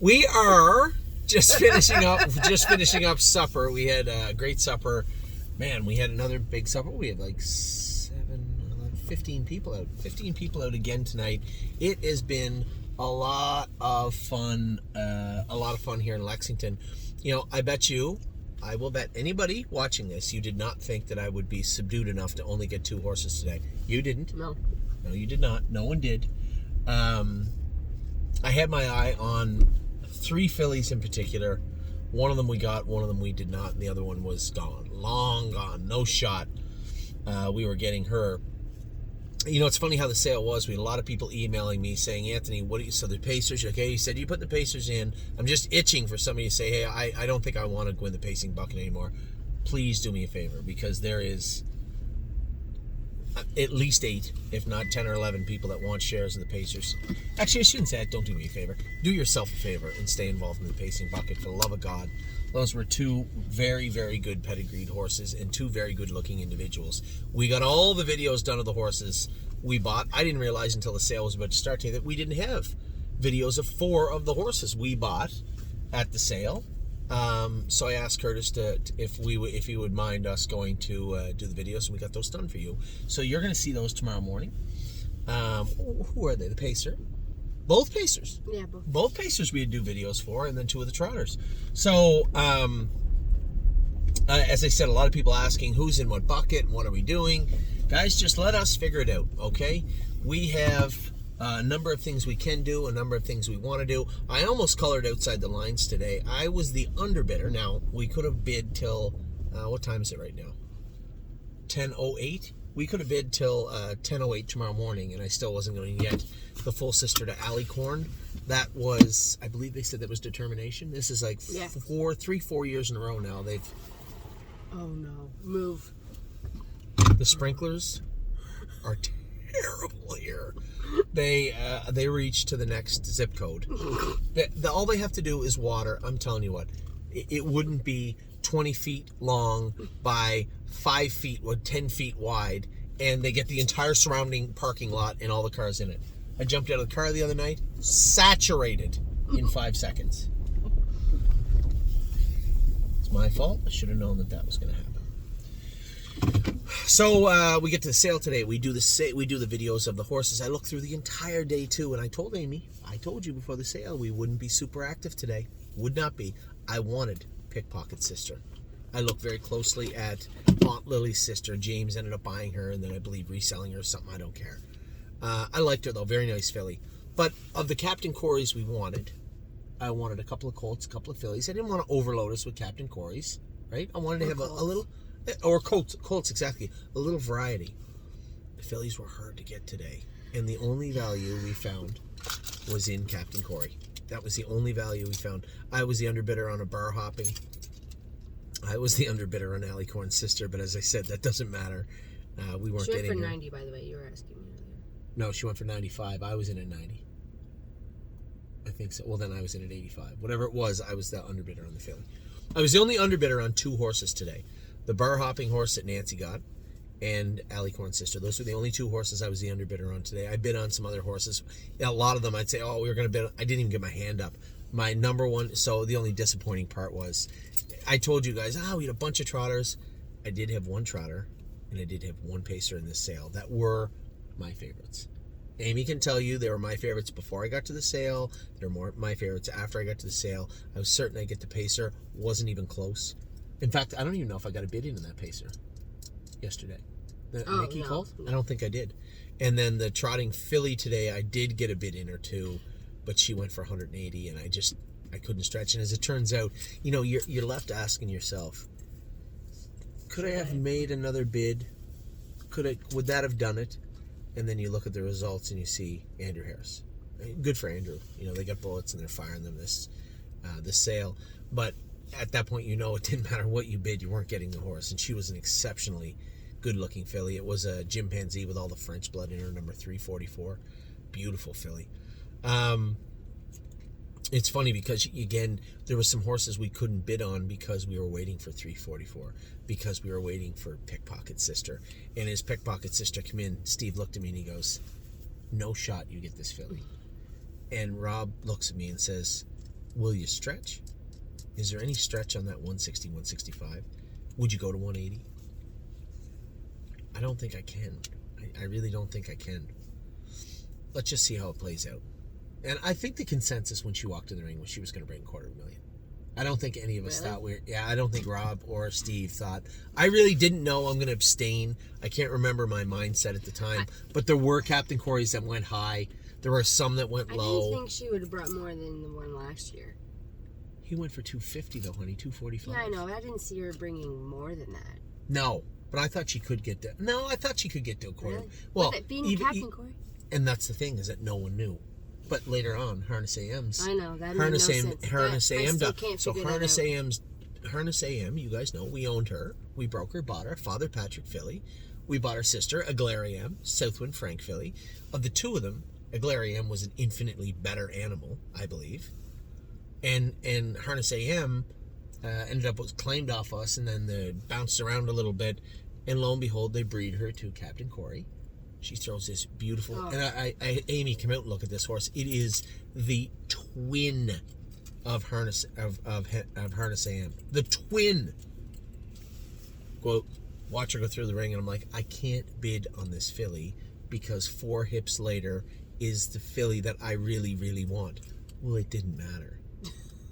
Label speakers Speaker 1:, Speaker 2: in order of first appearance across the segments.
Speaker 1: We are just finishing up supper. We had a great supper. Man, we had another big supper. We had like 15 people out. 15 people out again tonight. It has been a lot of fun. Here in Lexington. You know, I will bet anybody watching this, you did not think that I would be subdued enough to only get 2 horses today. You didn't.
Speaker 2: No,
Speaker 1: you did not. No one did. I had my eye on 3 fillies in particular. One of them we got, one of them we did not, and the other one was gone. Long gone. No shot. We were getting her. You know, it's funny how the sale was. We had a lot of people emailing me saying, Anthony, so the Pacers, okay, you said you put the Pacers in. I'm just itching for somebody to say, hey, I don't think I want to win the pacing bucket anymore. Please do me a favor, because there is at least 8, if not 10 or 11 people that want shares of the Pacers. Actually, I shouldn't say that. Don't do me a favor. Do yourself a favor and stay involved in the pacing bucket, for the love of God. Those were 2 very, very good pedigreed horses and 2 very good-looking individuals. We got all the videos done of the horses we bought. I didn't realize until the sale was about to start today that we didn't have videos of 4 of the horses we bought at the sale. So I asked Curtis if he would mind us going to do the videos, and we got those done for you. So you're going to see those tomorrow morning. Who are they? The Pacer. Both Pacers.
Speaker 2: Yeah,
Speaker 1: both Pacers we'd do videos for, and then 2 of the Trotters. So, as I said, a lot of people asking who's in what bucket and what are we doing. Guys, just let us figure it out, okay? We have a number of things we can do, a number of things we want to do. I almost colored outside the lines today. I was the underbidder. Now, we could have bid till, what time is it right now? 10:08? We could have bid till 10:08 tomorrow morning, and I still wasn't going to get the full sister to Alicorn. That was, I believe they said that was determination. This is like 4 years in a row now.
Speaker 2: Oh no, move.
Speaker 1: The sprinklers are terrible here. They reach to the next zip code. All they have to do is water. I'm telling you what, it wouldn't be 20 feet long by 5 feet or 10 feet wide, and they get the entire surrounding parking lot and all the cars in it. I jumped out of the car the other night, saturated in 5 seconds. It's my fault. I should have known that was going to happen. So we get to the sale today. We do the videos of the horses. I looked through the entire day too, and I told Amy, I told you before the sale, we wouldn't be super active today. Would not be. I wanted Pickpocket Sister. I looked very closely at Aunt Lily's sister. James ended up buying her, and then I believe reselling her or something. I don't care. I liked her though. Very nice filly. But of the Captain Corys we wanted, I wanted a couple of colts, a couple of fillies. I didn't want to overload us with Captain Corys, right? I wanted to have a little, or colts exactly, a little variety. The fillies were hard to get today, and the only value we found was in Captain Cory. That was the only value we found. I was the underbidder on a bar hopping. I was the underbidder on Alicorn's sister, but as I said, that doesn't matter. We weren't getting her. She
Speaker 2: went for 90, by the way. You were asking me earlier.
Speaker 1: No, she went for 95. I was in at 90. I think so. Well, then I was in at 85. Whatever it was, I was the underbidder on the filly. I was the only underbidder on 2 horses today. The bar hopping horse that Nancy got and Alicorn's sister. Those were the only 2 horses I was the underbidder on today. I bid on some other horses. A lot of them I'd say, oh, we were going to bid. I didn't even get my hand up. My number one, so the only disappointing part was, I told you guys, we had a bunch of trotters. I did have 1 trotter, and I did have 1 pacer in this sale. That were my favorites. Amy can tell you they were my favorites before I got to the sale. They're more my favorites after I got to the sale. I was certain I'd get the pacer. Wasn't even close. In fact, I don't even know if I got a bid in that pacer yesterday. Nikki called? I don't think I did. And then the trotting filly today, I did get a bid in or 2, but she went for 180, and I couldn't stretch. And as it turns out, you're left asking yourself, could I have made another bid? Would that have done it? And then you look at the results and you see Andrew Harris. Good for Andrew. They got bullets and they're firing them this sale. But at that point, it didn't matter what you bid, you weren't getting the horse. And she was an exceptionally good-looking filly. It was a chimpanzee with all the French blood in her, number 344. Beautiful filly. It's funny because, again, there were some horses we couldn't bid on because we were waiting for 344, because we were waiting for Pickpocket Sister. And as Pickpocket Sister came in, Steve looked at me and he goes, no shot you get this filly. And Rob looks at me and says, Will you stretch? Is there any stretch on that 160, 165? Would you go to 180? I don't think I can. I really don't think I can. Let's just see how it plays out. And I think the consensus when she walked in the ring was she was going to bring $250,000. I don't think any of us thought I don't think Rob or Steve thought. I really didn't know I'm going to abstain. I can't remember my mindset at the time. But there were Captain Corey's that went high. There were some that went low.
Speaker 2: I didn't think she would have brought more than the one last year.
Speaker 1: He went for 250 though, honey. 245.
Speaker 2: Yeah, I know. I didn't see her bringing more than that.
Speaker 1: No, but I thought she could get to. No, I thought she could get to a quarter.
Speaker 2: Really?
Speaker 1: Well,
Speaker 2: with it being Captain Corey.
Speaker 1: And that's the thing is that no one knew. But later on, Harness AM's.
Speaker 2: I know that made no sense.
Speaker 1: Harness AM. So
Speaker 2: Harness
Speaker 1: Harness AM. You guys know we owned her. We broke her, bought her. Father Patrick filly. We bought her sister Aglariam, Southwind Frank filly. Of the two of them, Aglariam was an infinitely better animal, I believe. And Harness AM ended up was claimed off us, and then bounced around a little bit, and lo and behold, they breed her to Captain Corey. She throws this beautiful, and Amy, come out and look at this horse. It is the twin of Harness of Harness AM. The twin. Quote, watch her go through the ring, and I'm like, I can't bid on this filly because 4 hips later is the filly that I really, really want. Well, it didn't matter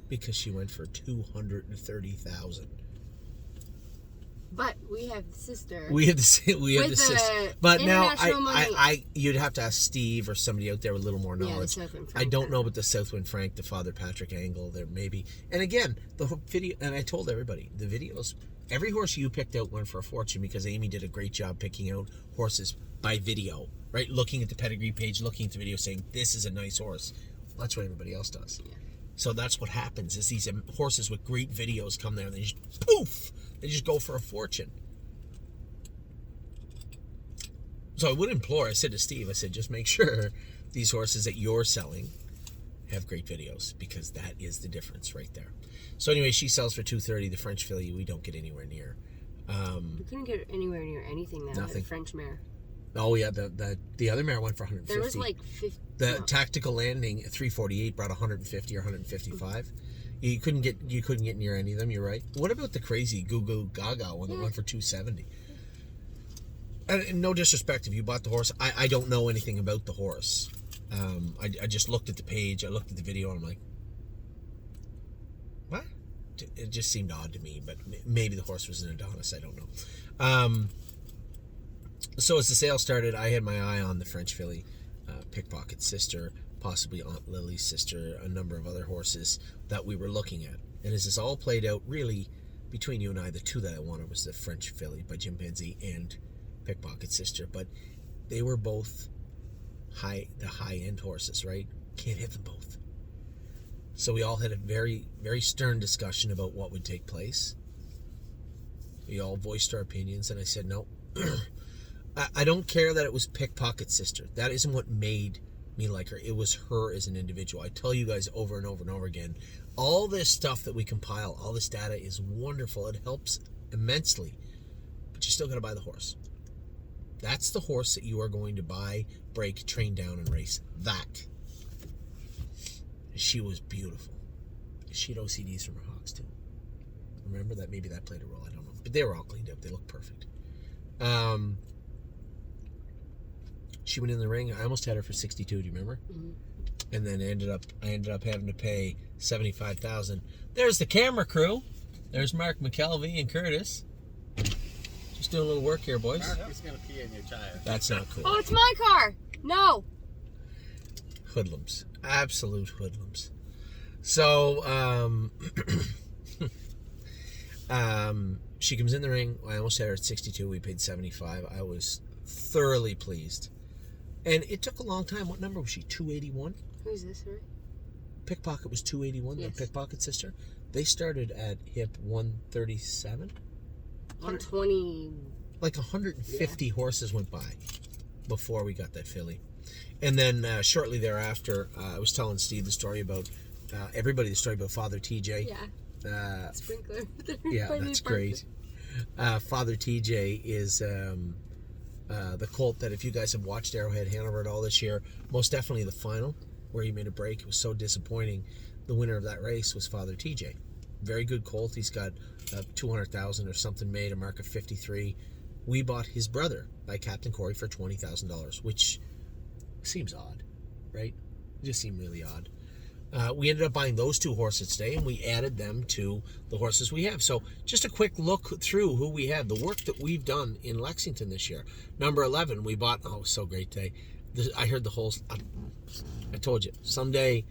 Speaker 1: because she went for $230,000.
Speaker 2: But we have the sister.
Speaker 1: We have the sister. But now you'd have to ask Steve or somebody out there with a little more knowledge.
Speaker 2: Yeah,
Speaker 1: I don't know about the Southwind Frank, the Father Patrick angle. There maybe. And again, the video. And I told everybody the videos. Every horse you picked out went for a fortune because Amy did a great job picking out horses by video. Right, looking at the pedigree page, looking at the video, saying this is a nice horse. Well, that's what everybody else does. Yeah. So that's what happens is these horses with great videos come there and they just poof. They just go for a fortune. So I would implore, I said to Steve, I said, just make sure these horses that you're selling have great videos because that is the difference right there. So anyway, she sells for $230. The French filly, we don't get anywhere near.
Speaker 2: We couldn't get anywhere near anything now.
Speaker 1: Nothing.
Speaker 2: The French mare.
Speaker 1: Oh yeah, the other mare went for 150.
Speaker 2: There was like 50.
Speaker 1: The Tactical Landing at 348 brought 150 or 155. You couldn't get near any of them. You're right. What about the crazy Goo Goo Gaga one that went for 270? And no disrespect if you bought the horse. I don't know anything about the horse. I just looked at the page. I looked at the video, and I'm like, what? It just seemed odd to me. But maybe the horse was an Adonis. I don't know. So as the sale started, I had my eye on the French filly, Pickpocket's sister, possibly Aunt Lily's sister, a number of other horses that we were looking at. And as this all played out, really, between you and I, the two that I wanted was the French filly by Chimpanzee and Pickpocket's sister. But they were both the high-end horses, right? Can't hit them both. So we all had a very, very stern discussion about what would take place. We all voiced our opinions, and I said, no. I don't care that it was Pickpocket's sister. That isn't what made me like her. It was her as an individual. I tell you guys over and over and over again, all this stuff that we compile, all this data is wonderful. It helps immensely. But you still got to buy the horse. That's the horse that you are going to buy, break, train down, and race. That. She was beautiful. She had OCDs from her hocks too. Remember that? Maybe that played a role. I don't know. But they were all cleaned up. They looked perfect. She went in the ring. I almost had her for 62. Do you remember? Mm-hmm. And then I ended up having to pay $75,000. There's the camera crew. There's Mark McKelvey and Curtis. Just doing a little work here, boys.
Speaker 3: Mark is gonna pee in your tire.
Speaker 1: That's not cool.
Speaker 2: Oh, it's my car. No.
Speaker 1: Hoodlums. Absolute hoodlums. So, she comes in the ring. I almost had her at 62. We paid 75. I was thoroughly pleased. And it took a long time. What number was she? 281?
Speaker 2: Who's this, sorry?
Speaker 1: Pickpocket was 281,
Speaker 2: yes.
Speaker 1: The Pickpocket sister. They started at hip 137.
Speaker 2: 120.
Speaker 1: Like 150 horses went by before we got that filly. And then shortly thereafter, I was telling Steve the story about, the story about Father TJ.
Speaker 2: Yeah. Sprinkler.
Speaker 1: Yeah, that's great. Father TJ is the colt that if you guys have watched Arrowhead Hanover at all this year, most definitely the final. where he made a break. It was so disappointing. The winner of that race was Father TJ. Very good colt. He's got 200,000 or something made, a mark of 53. We bought his brother by Captain Corey for $20,000, which seems odd, right? It just seemed really odd. We ended up buying those two horses today, and we added them to the horses we have. So just a quick look through who we have, the work that we've done in Lexington this year. Number 11, we bought, oh, so great day. I heard the whole, I told you, someday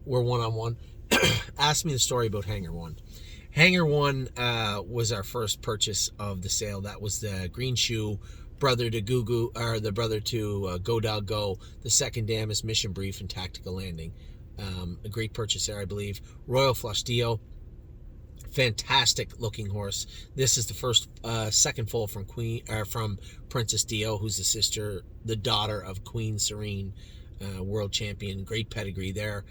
Speaker 1: we're one-on-one. Ask me the story about Hangar 1. Hangar 1 was our first purchase of the sale. That was the green shoe, brother to Goo, or the brother to Go Dog Go, the second dam is Mission Brief and Tactical Landing. A great purchase there, I believe. Royal Flush Dio, fantastic looking horse. This is the first second foal from from Princess Dio, who's the daughter of Queen Serene, world champion. Great pedigree there.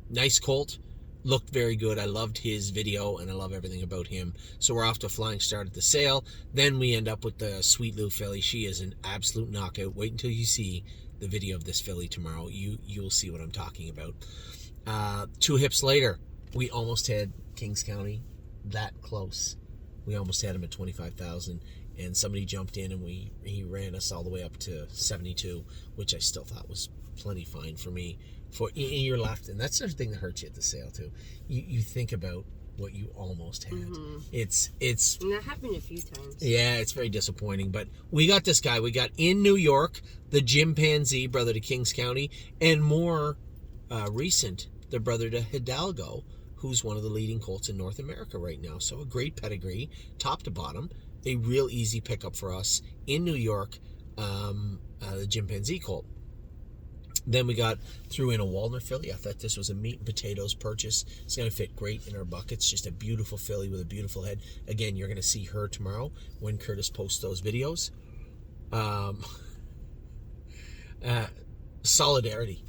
Speaker 1: Nice colt, looked very good. I loved his video and I love everything about him. So we're off to a flying start at the sale. Then we end up with the Sweet Lou filly. She is an absolute knockout. Wait until you see the video of this filly tomorrow. You'll see what I'm talking about. 2 hips later, we almost had Kings County that close. We almost had him at 25,000, and somebody jumped in and he ran us all the way up to 72, which I still thought was plenty fine for me. For in your left, and that's the thing that hurts you at the sale too. You think about what you almost had.
Speaker 2: Mm-hmm.
Speaker 1: It's
Speaker 2: and that happened a few times.
Speaker 1: Yeah, it's very disappointing. But we got this guy. We got in New York, the Chimpanzee, brother to Kings County, and more recent, the brother to Hidalgo, who's one of the leading colts in North America right now. So a great pedigree, top to bottom, a real easy pickup for us in New York, the Chimpanzee colt. Then we threw in a Walnut filly. I thought this was a meat and potatoes purchase. It's going to fit great in our buckets. Just a beautiful filly with a beautiful head. Again, you're going to see her tomorrow when Curtis posts those videos. Solidarity.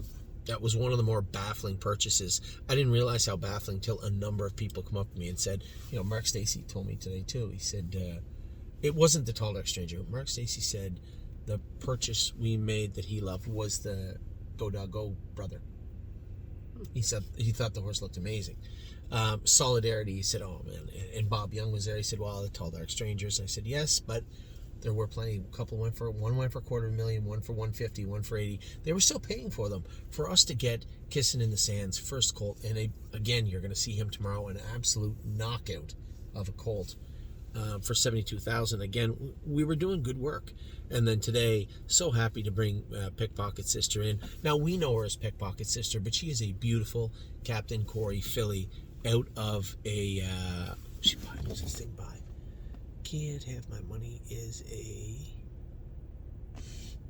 Speaker 1: That was one of the more baffling purchases. I didn't realize how baffling till a number of people come up to me and said, Mark Stacey told me today too. He said, it wasn't the Tall Dark Stranger. Mark Stacey said the purchase we made that he loved was the Go Dog Go brother. He said he thought the horse looked amazing. Solidarity, he said, oh man. And Bob Young was there. He said, well, the Tall Dark Strangers. And I said, yes, but there were plenty. One went for $250,000, one for 150, one for 80. They were still paying for them. For us to get Kissing in the Sands, first colt, and again, you're going to see him tomorrow, an absolute knockout of a colt. For 72,000. Again, we were doing good work. And then today, so happy to bring Pickpocket Sister in. Now, we know her as Pickpocket Sister, but she is a beautiful Captain Corey filly out of a... what's this thing by? Can't Have My Money is a...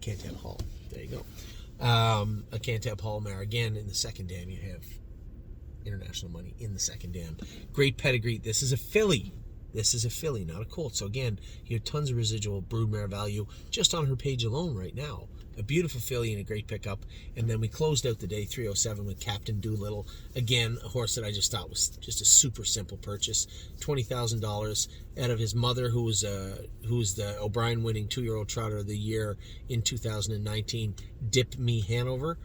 Speaker 1: Can't Have Hall. There you go. A Can't Have Hall mare. Again, in the second dam, you have International Money in the second dam. Great pedigree. This is a filly. This is a filly, not a colt. So again, you have tons of residual broodmare value just on her page alone right now. A beautiful filly and a great pickup. And then we closed out the day 307 with Captain Doolittle. Again, a horse that I just thought was just a super simple purchase. $20,000 out of his mother, who was the O'Brien winning 2-year-old Trotter of the Year in 2019, Dip Me Hanover.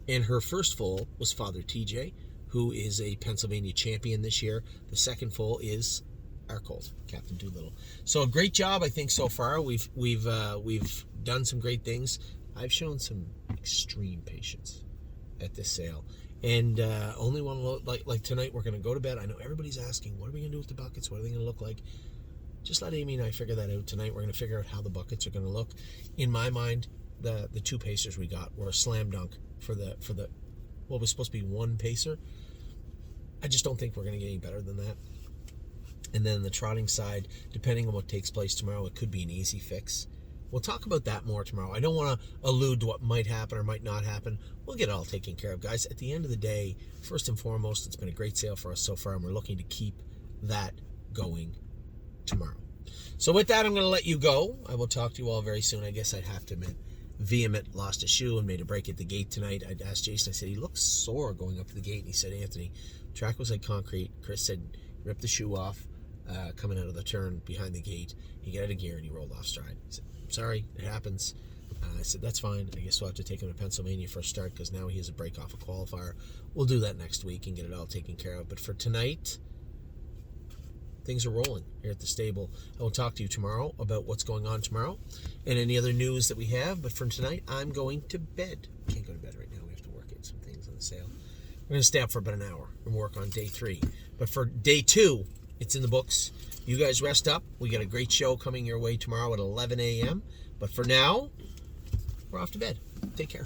Speaker 1: And her first foal was Father TJ, who is a Pennsylvania champion this year. The second foal is our colt, Captain Doolittle. So a great job, I think, so far. We've done some great things. I've shown some extreme patience at this sale, and only want to like tonight. We're going to go to bed. I know everybody's asking, what are we going to do with the buckets? What are they going to look like? Just let Amy and I figure that out tonight. We're going to figure out how the buckets are going to look. In my mind, the 2 pacers we got were a slam dunk for the what was supposed to be 1 pacer. I just don't think we're going to get any better than that. And then the trotting side, depending on what takes place tomorrow, it could be an easy fix. We'll talk about that more tomorrow. I don't want to allude to what might happen or might not happen. We'll get it all taken care of, guys. At the end of the day, first and foremost, it's been a great sale for us so far, and we're looking to keep that going tomorrow. So with that, I'm going to let you go. I will talk to you all very soon. I guess I'd have to admit, Vehement lost a shoe and made a break at the gate tonight. I'd asked Jason, I said, he looks sore going up to the gate. And he said, Anthony, track was like concrete. Chris said, rip the shoe off. Coming out of the turn behind the gate, he got out of gear and he rolled off stride. He said, sorry, it happens. I said, that's fine. I guess we'll have to take him to Pennsylvania for a start because now he has a break off a qualifier. We'll do that next week and get it all taken care of. But for tonight, things are rolling here at the stable. I will talk to you tomorrow about what's going on tomorrow and any other news that we have. But for tonight, I'm going to bed. Can't go to bed right now. We have to work at some things on the sale. We're going to stay up for about an hour and work on day 3. But for day 2, it's in the books. You guys rest up. We got a great show coming your way tomorrow at 11 a.m. But for now, we're off to bed. Take care.